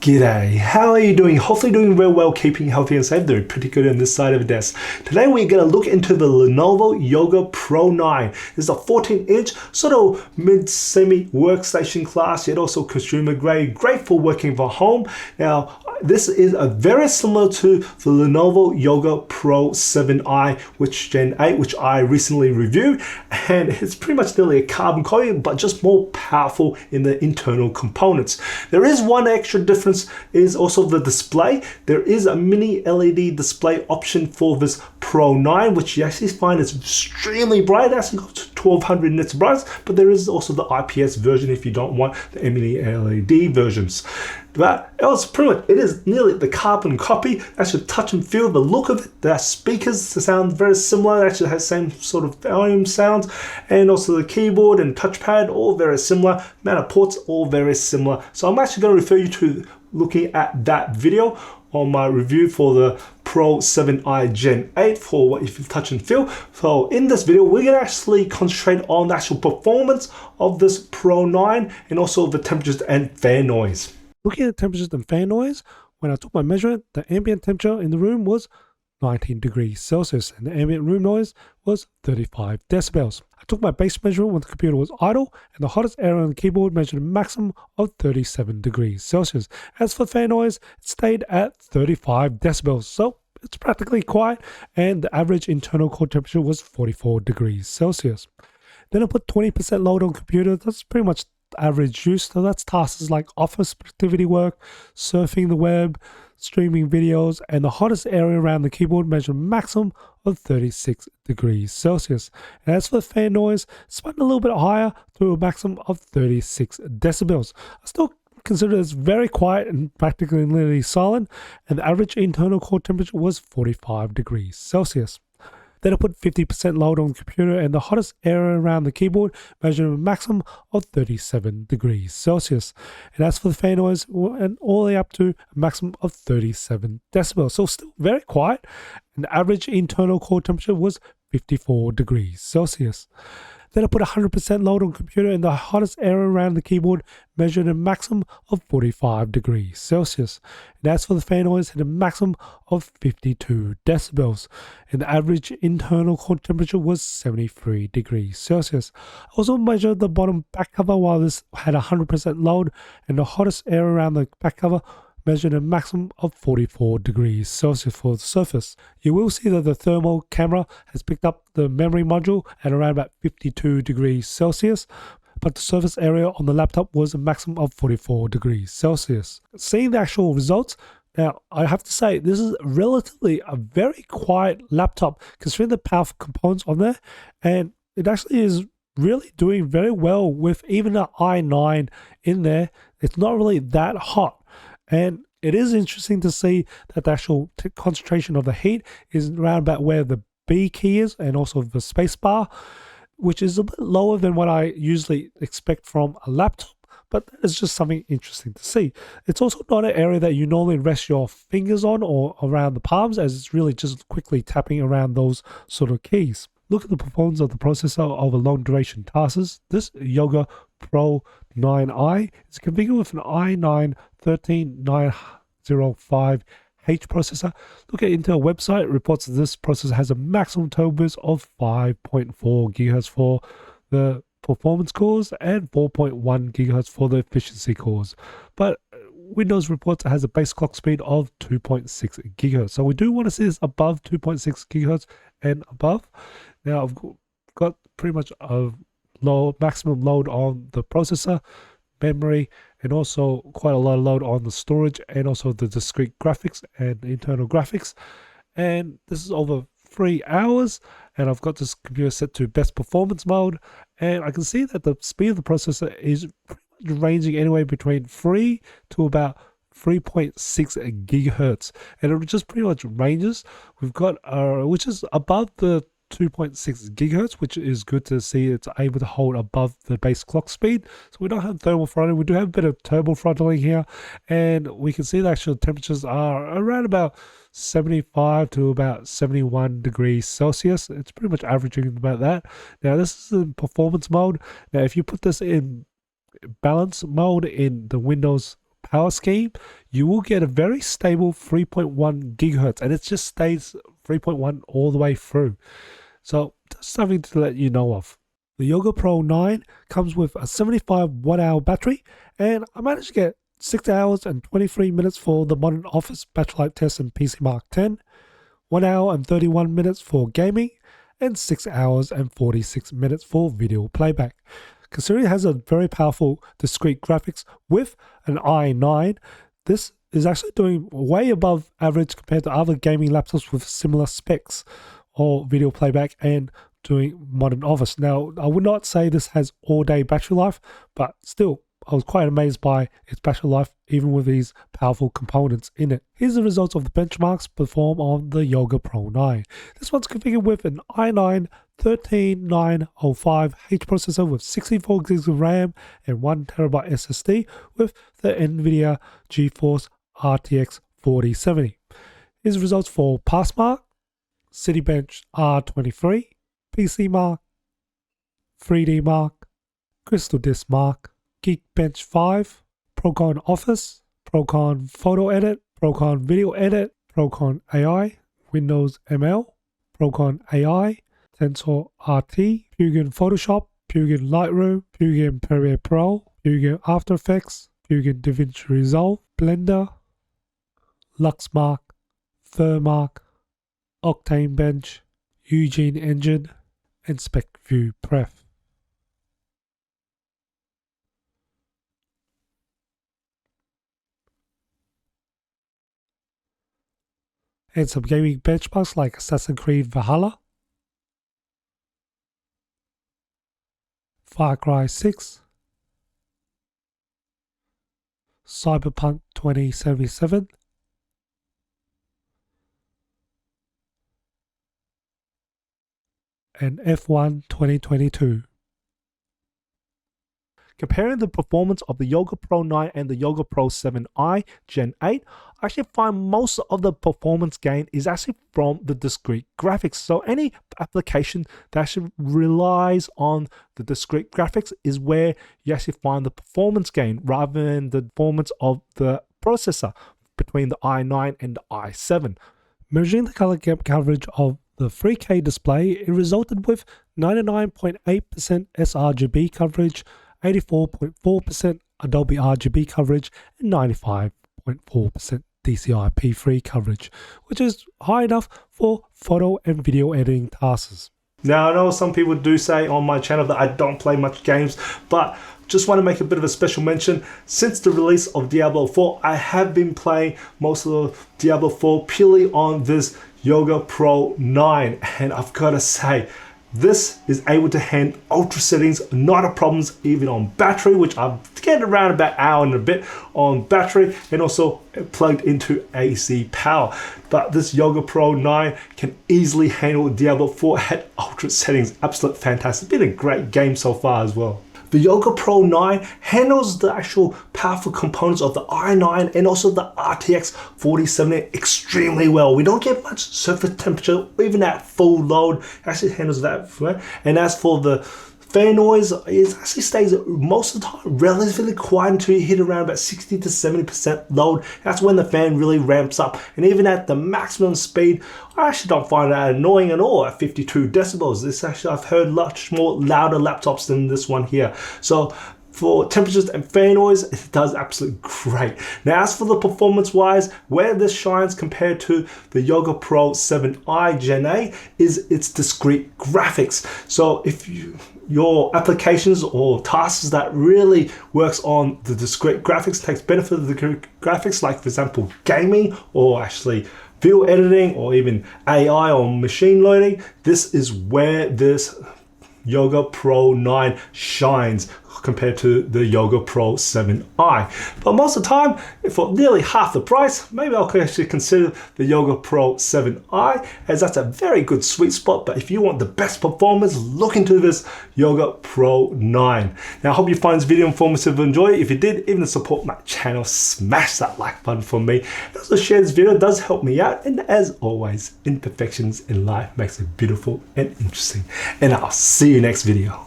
G'day, how are you doing? Hopefully doing very well, keeping healthy and safe. Doing pretty good on this side of the desk. Today we're going to look into the Lenovo Yoga Pro 9. This is a 14-inch sort of mid-semi workstation class, yet also consumer grade, great for working from home. Now, this is very similar to the Lenovo Yoga Pro 7i, which Gen 8, which I recently reviewed, and it's pretty much nearly a carbon copy, but just more powerful in the internal components. There is one extra difference, is also the display. There is a mini LED display option for this Pro 9, which you actually find is extremely bright. It actually got to 1200 nits bright, but there is also the IPS version if you don't want the mini LED versions. But else, pretty much, it is nearly the carbon copy. Actually, touch and feel, the look of it. The speakers sound very similar. It actually has the same sort of volume sounds, and also the keyboard and touchpad, all very similar. Amount of ports, all very similar. So I'm actually going to refer you to looking at that video on my review for the Pro 7i Gen 8 for what if you touch and feel. So in this video, we're going to actually concentrate on the actual performance of this Pro 9 and also the temperatures and fan noise. Looking at temperatures and fan noise, when I took my measurement, the ambient temperature in the room was 19 degrees Celsius and the ambient room noise was 35 decibels. I took my base measurement when the computer was idle, and the hottest area on the keyboard measured a maximum of 37 degrees Celsius. As for fan noise, it stayed at 35 decibels, so it's practically quiet, and the average internal core temperature was 44 degrees Celsius. Then I put 20% load on the computer. That's pretty much average use, so that's tasks like office productivity work, surfing the web, streaming videos, and the hottest area around the keyboard measured a maximum of 36 degrees Celsius. And as for the fan noise, it's went a little bit higher to a maximum of 36 decibels. I still consider this very quiet and practically nearly silent, and the average internal core temperature was 45 degrees Celsius. Then I put 50% load on the computer, and the hottest area around the keyboard measured a maximum of 37 degrees Celsius. And as for the fan noise, went all the way up to a maximum of 37 decibels. So still very quiet, and the average internal core temperature was 54 degrees Celsius. Then I put 100% load on the computer, and the hottest area around the keyboard measured a maximum of 45 degrees Celsius. And as for the fan noise, hit a maximum of 52 decibels. And the average internal core temperature was 73 degrees Celsius. I also measured the bottom back cover while this had 100% load, and the hottest area around the back cover measured a maximum of 44 degrees Celsius for the surface. You will see that the thermal camera has picked up the memory module at around about 52 degrees Celsius, but the surface area on the laptop was a maximum of 44 degrees Celsius. Seeing the actual results, now I have to say this is relatively a very quiet laptop considering the powerful components on there, and it actually is really doing very well with even an i9 in there. It's not really that hot. And it is interesting to see that the actual concentration of the heat is around about where the B key is, and also the space bar, which is a bit lower than what I usually expect from a laptop, but it's just something interesting to see. It's also not an area that you normally rest your fingers on or around the palms, as it's really just quickly tapping around those sort of keys. Look at the performance of the processor over long duration tasks. This Yoga Pro 9i is configured with an i9 13905H processor. Look at Intel website. It reports that this processor has a maximum turbo boost of 5.4 GHz for the performance cores and 4.1 GHz for the efficiency cores. But Windows reports it has a base clock speed of 2.6 GHz. So we do want to see this above 2.6 GHz and above. Now I've got pretty much a maximum load on the processor, memory, and also quite a lot of load on the storage and also the discrete graphics and internal graphics. And this is over 3 hours, and I've got this computer set to best performance mode, and I can see that the speed of the processor is pretty much ranging anywhere between 3 to about 3.6 gigahertz, and it just pretty much ranges. We've got which is above the 2.6 gigahertz, which is good to see. It's able to hold above the base clock speed. So we don't have thermal throttling, we do have a bit of turbo throttling here, and we can see the actual temperatures are around about 75 to about 71 degrees Celsius. It's pretty much averaging about that. Now this is in performance mode. Now if you put this in balance mode in the Windows power scheme, you will get a very stable 3.1 gigahertz, and it just stays 3.1 all the way through. So that's something to let you know of. The Yoga Pro 9 comes with a 75 watt-hour battery, and I managed to get 6 hours and 23 minutes for the Modern Office battery life test in PC Mark 10, 1 hour and 31 minutes for gaming, and 6 hours and 46 minutes for video playback. Considering it has a very powerful discrete graphics with an i9, this is actually doing way above average compared to other gaming laptops with similar specs or video playback and doing Modern Office. Now, I would not say this has all-day battery life, but still, I was quite amazed by its battery life even with these powerful components in it. Here's the results of the benchmarks performed on the Yoga Pro 9. This one's configured with an i9 13905H processor with 64 gigs of RAM and 1TB SSD with the NVIDIA GeForce RTX 4070. Here's the results for Passmark, Citybench R23, PC Mark, 3D Mark, Crystal Disk Mark, Geekbench 5, Procon Office, Procon Photo Edit, Procon Video Edit, Procon AI, Windows ML, Procon AI, Tensor RT, Fusion Photoshop, Fusion Lightroom, Fusion Premiere Pro, Fusion After Effects, Fusion DaVinci Resolve, Blender, Luxmark, Thermark, Octane Bench, Eugene Engine, and SpecView Pref. And some gaming benchmarks like Assassin's Creed Valhalla, Far Cry 6, Cyberpunk 2077, and F1 2022. Comparing the performance of the Yoga Pro 9 and the Yoga Pro 7i Gen 8, I actually find most of the performance gain is actually from the discrete graphics. So any application that actually relies on the discrete graphics is where you actually find the performance gain rather than the performance of the processor between the i9 and the i7. Measuring the color gap coverage of the 3K display, it resulted with 99.8% sRGB coverage, 84.4% Adobe RGB coverage, and 95.4% DCI-P3 coverage, which is high enough for photo and video editing tasks. Now, I know some people do say on my channel that I don't play much games, but just want to make a bit of a special mention. Since the release of Diablo 4, I have been playing most of the Diablo 4 purely on this Yoga Pro 9, and I've got to say, this is able to handle ultra settings, not a problem even on battery, which I'm getting around about an hour and a bit on battery, and also plugged into AC power. But this Yoga Pro 9 can easily handle Diablo 4 at ultra settings. Absolute fantastic. Been a great game so far as well. The Yoga Pro 9 handles the actual powerful components of the i9 and also the RTX 4070 extremely well. We don't get much surface temperature, even at full load. It actually handles that. And as for the fan noise, it actually stays most of the time relatively quiet until you hit around about 60 to 70% load. That's when the fan really ramps up. And even at the maximum speed, I actually don't find that annoying at all at 52 decibels. This actually, I've heard much more louder laptops than this one here. So for temperatures and fan noise, it does absolutely great. Now, as for the performance wise, where this shines compared to the Yoga Pro 7i Gen 8 is its discrete graphics. So if your applications or tasks that really works on the discrete graphics, takes benefit of the graphics, like for example gaming or actually video editing or even AI or machine learning, this is where this Yoga Pro 9 shines compared to the Yoga Pro 7i. But most of the time, for nearly half the price, maybe I'll actually consider the Yoga Pro 7i, as that's a very good sweet spot. But if you want the best performance, look into this Yoga Pro 9. Now, I hope you find this video informative and enjoy it. If you did, even to support my channel, smash that like button for me. And also share this video, it does help me out. And as always, imperfections in life makes it beautiful and interesting. And I'll see you next video.